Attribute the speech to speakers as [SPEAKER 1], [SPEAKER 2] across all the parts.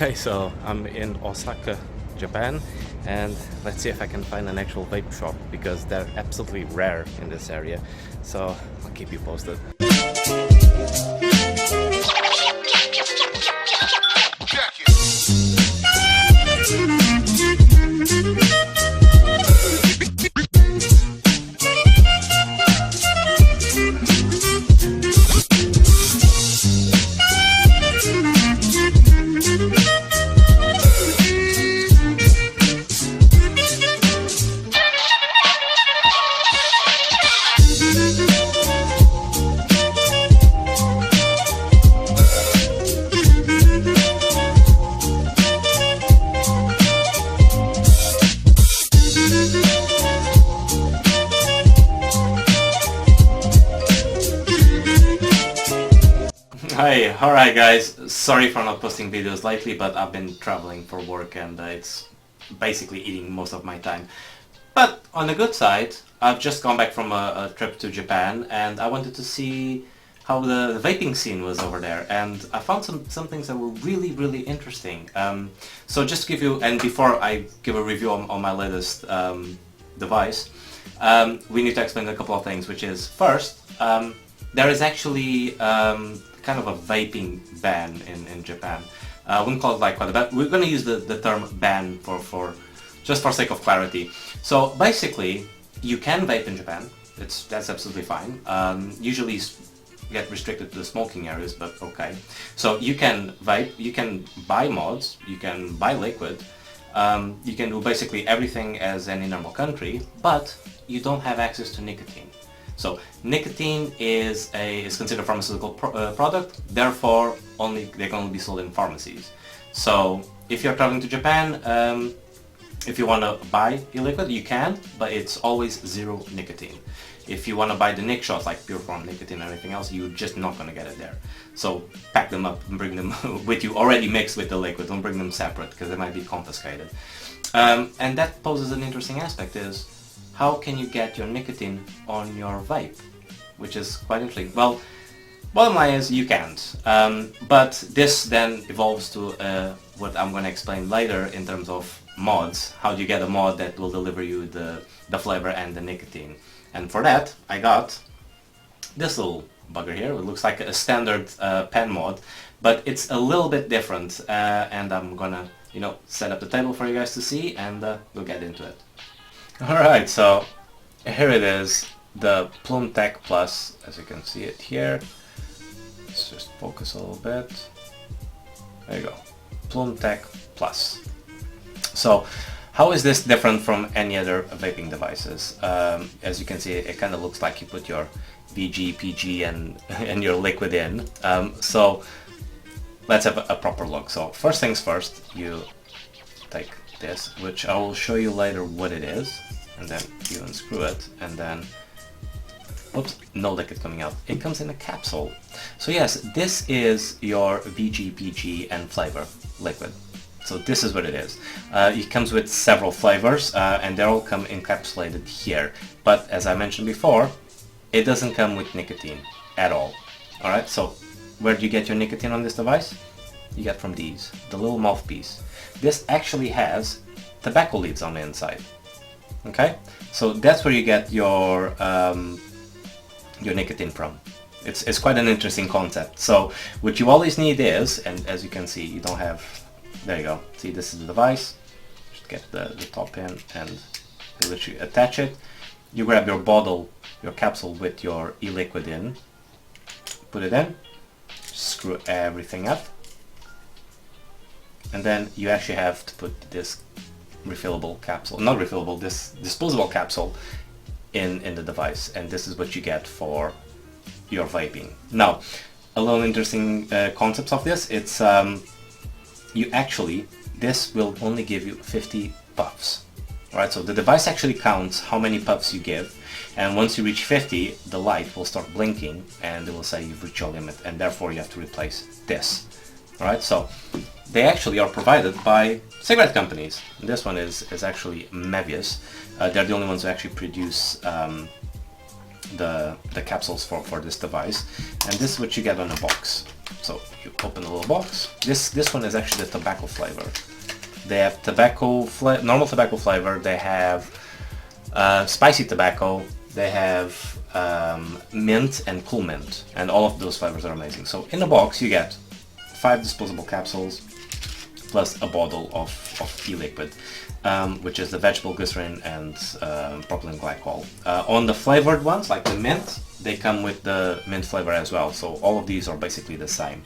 [SPEAKER 1] Okay, so I'm in Osaka, Japan, and let's see if I can find an actual vape shop because they're absolutely rare in this area. So I'll keep you posted. Hi, alright guys, sorry for not posting videos lately, but I've been traveling for work and it's basically eating most of my time. But on the good side, I've just gone back from a trip to Japan and I wanted to see how the vaping scene was over there, and I found some things that were really interesting. So just to give you, and before I give a review on my latest device, we need to explain a couple of things, which is first, there is actually kind of a vaping ban in Japan. I wouldn't call it like quite a ban. We're going to use the term ban for just for sake of clarity. So basically, you can vape in Japan. That's absolutely fine. Usually get restricted to the smoking areas, but okay. So you can vape, you can buy mods, you can buy liquid, you can do basically everything as any normal country, but you don't have access to nicotine. So nicotine is considered a pharmaceutical product, therefore they can only be sold in pharmacies. So if you're traveling to Japan, if you want to buy e-liquid, you can, but it's always zero nicotine. If you want to buy the nic shots like pure form nicotine and everything else, you're just not going to get it there. So pack them up and bring them with you already mixed with the liquid. Don't bring them separate because they might be confiscated. And that poses an interesting aspect, is how can you get your nicotine on your vape? Which is quite interesting. Well, bottom line is you can't. But this then evolves to what I'm going to explain later in terms of mods. How do you get a mod that will deliver you the flavor and the nicotine? And for that, I got this little bugger here. It looks like a standard pen mod, but it's a little bit different. And I'm going to, set up the table for you guys to see, and we'll get into it. Alright, so here it is, the Ploom Tech Plus, as you can see it here. Let's just focus a little bit. There you go, Ploom Tech Plus. So, how is this different from any other vaping devices? As you can see, it kind of looks like you put your VG, PG and your liquid in. So, let's have a proper look. So, first things first, you take this, which I will show you later what it is, and then you unscrew it, and then oops, no liquid coming out. It comes in a capsule. So yes, this is your VG, PG and flavor liquid. So this is what it is. It comes with several flavors, and they all come encapsulated here. But as I mentioned before, it doesn't come with nicotine at all. Alright, so where do you get your nicotine on this device? You get from these, the little mouthpiece. This actually has tobacco leaves on the inside. Okay, so that's where you get your nicotine from. It's quite an interesting concept. So what you always need is, and as you can see, you don't have. There you go. See, this is the device. Just get the top in and you literally attach it. You grab your bottle, your capsule with your e-liquid in. Put it in. Screw everything up. And then you actually have to put this refillable capsule, not refillable, this disposable capsule in the device, and this is what you get for your vaping. Now, a little interesting concepts of this, it's this will only give you 50 puffs. Alright, so the device actually counts how many puffs you give, and once you reach 50, the light will start blinking and it will say you've reached your limit, and therefore you have to replace this. Alright, so they actually are provided by cigarette companies. This one is actually Mevius. They're the only ones who actually produce the capsules for this device, and this is what you get on a box. So you open the little box. This one is actually the tobacco flavor. They have normal tobacco flavor. They have spicy tobacco. They have mint and cool mint, and all of those flavors are amazing. So in the box you get 5 disposable capsules plus a bottle of e-liquid, which is the vegetable glycerin and propylene glycol. On the flavored ones, like the mint, they come with the mint flavor as well. So all of these are basically the same.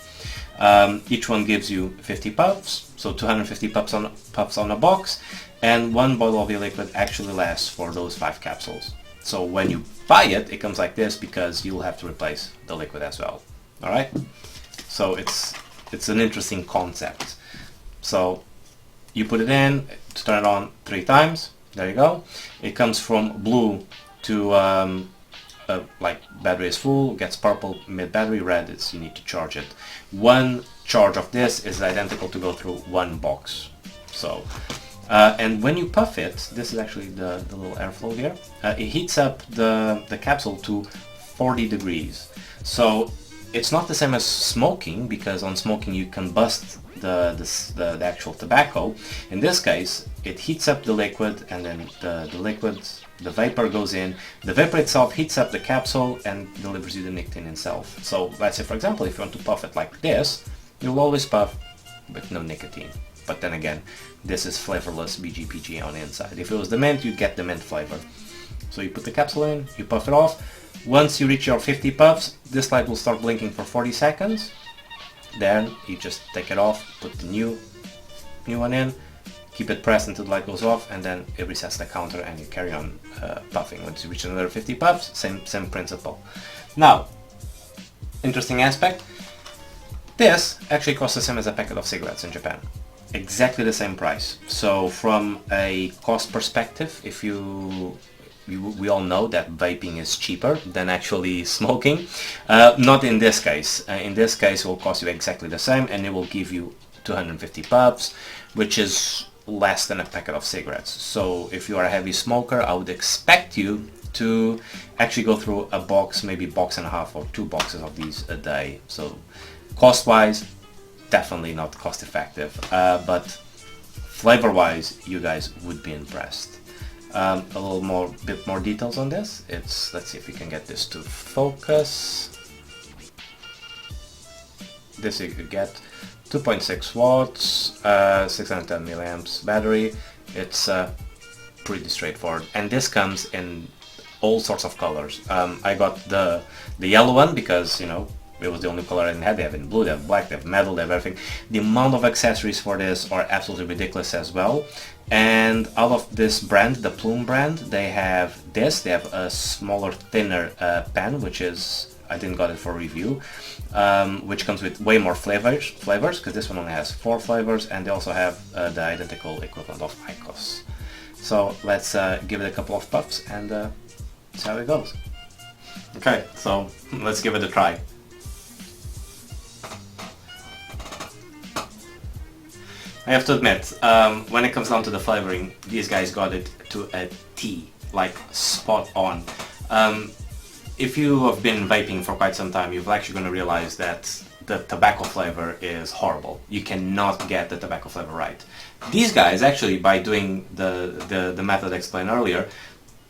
[SPEAKER 1] Each one gives you 50 puffs, so 250 puffs on a box, and 1 bottle of e-liquid actually lasts for those 5 capsules. So when you buy it, it comes like this because you'll have to replace the liquid as well. All right. So it's an interesting concept. So you put it in, to turn it on 3 times. There you go. It comes from blue to like battery is full, gets purple mid battery, red is you need to charge it. 1 charge of this is identical to go through 1 box. So and when you puff it, this is actually the little airflow here, it heats up the capsule to 40 degrees. So it's not the same as smoking, because on smoking you combust the actual tobacco. In this case, it heats up the liquid, and then the vapor goes in. The vapor itself heats up the capsule and delivers you the nicotine itself. So let's say, for example, if you want to puff it like this, you'll always puff with no nicotine. But then again, this is flavorless BGPG on the inside. If it was the mint, you'd get the mint flavor. So you put the capsule in, you puff it off. Once you reach your 50 puffs, this light will start blinking for 40 seconds. Then you just take it off, put the new one in, keep it pressed until the light goes off, and then it resets the counter and you carry on puffing. Once you reach another 50 puffs, same principle. Now, interesting aspect, this actually costs the same as a packet of cigarettes in Japan. Exactly the same price. So from a cost perspective, if we all know that vaping is cheaper than actually smoking. Not in this case. In this case it will cost you exactly the same, and it will give you 250 puffs, which is less than a packet of cigarettes. So if you are a heavy smoker, I would expect you to actually go through a box, maybe box and a half or 2 boxes of these a day. So cost wise, definitely not cost effective, but flavor wise you guys would be impressed. A bit more details on this. Let's see if we can get this to focus. This you could get 2.6 watts, 610 milliamps battery. It's pretty straightforward, and this comes in all sorts of colors. I got the yellow one because, you know, it was the only color I had. They have in blue, they have black, they have metal, they have everything. The amount of accessories for this are absolutely ridiculous as well. And out of this brand, the Ploom brand, they have a smaller, thinner pen, which is, I didn't got it for review, which comes with way more flavors, because this one only has 4 flavors, and they also have the identical equivalent of IQOS. So let's give it a couple of puffs and see how it goes. Okay, so let's give it a try. I have to admit, when it comes down to the flavoring, these guys got it to a T, like spot on. If you have been vaping for quite some time, you're actually going to realize that the tobacco flavor is horrible. You cannot get the tobacco flavor right. These guys actually, by doing the method explained earlier,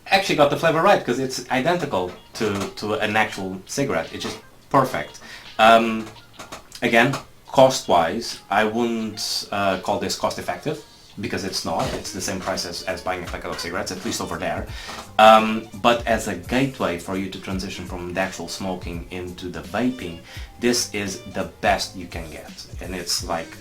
[SPEAKER 1] actually got the flavor right, because it's identical to an actual cigarette. It's just perfect. Again, cost-wise, I wouldn't call this cost-effective, because it's not. It's the same price as buying a packet of cigarettes, at least over there. But as a gateway for you to transition from the actual smoking into the vaping, this is the best you can get. And it's like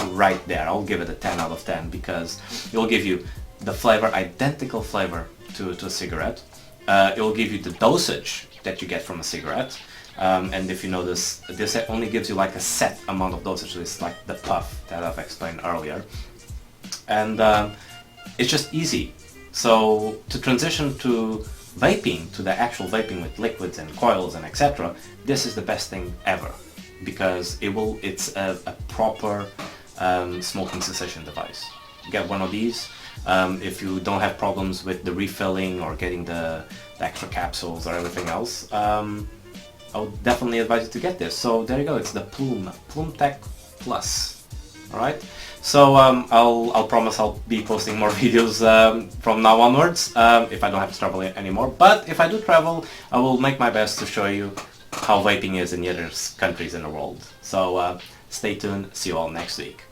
[SPEAKER 1] right there. I'll give it a 10 out of 10, because it will give you the flavor, identical flavor to a cigarette. It will give you the dosage that you get from a cigarette. And if you notice, this only gives you like a set amount of dosage. It's like the puff that I've explained earlier. And it's just easy. So to transition to vaping, to the actual vaping with liquids and coils and etc., this is the best thing ever, because it's a proper smoking cessation device. Get one of these. If you don't have problems with the refilling or getting the extra capsules or everything else, I would definitely advise you to get this. So there you go, it's the Ploom Tech Plus. Alright, so I'll promise I'll be posting more videos from now onwards if I don't have to travel anymore. But if I do travel, I will make my best to show you how vaping is in the other countries in the world. So stay tuned, see you all next week.